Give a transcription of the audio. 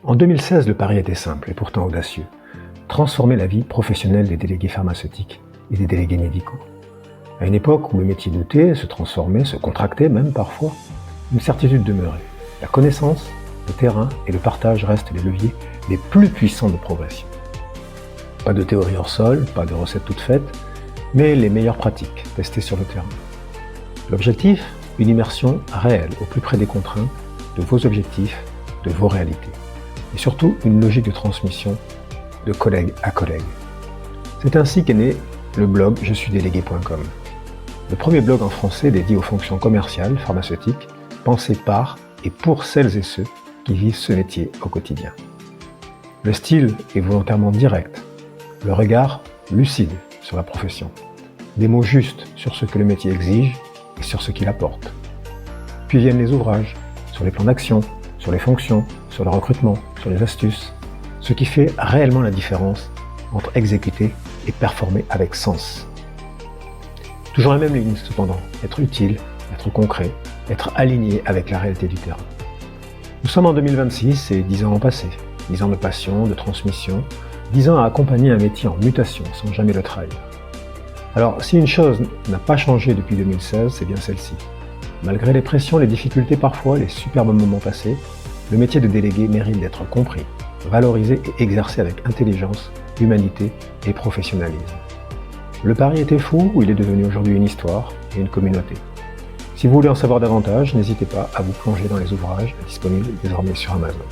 En 2016, le pari était simple et pourtant audacieux. Transformer la vie professionnelle des délégués pharmaceutiques et des délégués médicaux. À une époque où le métier mutait, se transformait, se contractait même parfois, une certitude demeurait. La connaissance, le terrain et le partage restent les leviers les plus puissants de progression. Pas de théorie hors sol, pas de recettes toutes faites, mais les meilleures pratiques testées sur le terrain. L'objectif, une immersion réelle au plus près des contraintes, de vos objectifs, de vos réalités. Et surtout, une logique de transmission de collègue à collègue. C'est ainsi qu'est né le blog JeSuisDélégué.com. Le premier blog en français dédié aux fonctions commerciales, pharmaceutiques, pensé par et pour celles et ceux qui vivent ce métier au quotidien. Le style est volontairement direct, le regard lucide sur la profession, des mots justes sur ce que le métier exige et sur ce qu'il apporte. Puis viennent les ouvrages sur les plans d'action, sur les fonctions, sur le recrutement, sur les astuces, ce qui fait réellement la différence entre exécuter et performer avec sens. Toujours la même ligne cependant, être utile, être concret, être aligné avec la réalité du terrain. Nous sommes en 2026 et 10 ans ont passé, 10 ans de passion, de transmission, 10 ans à accompagner un métier en mutation sans jamais le trahir. Alors si une chose n'a pas changé depuis 2016, c'est bien celle-ci. Malgré les pressions, les difficultés parfois, les superbes moments passés, le métier de délégué mérite d'être compris, valorisé et exercé avec intelligence, humanité et professionnalisme. Le pari était fou, il est devenu aujourd'hui une histoire et une communauté. Si vous voulez en savoir davantage, n'hésitez pas à vous plonger dans les ouvrages disponibles désormais sur Amazon.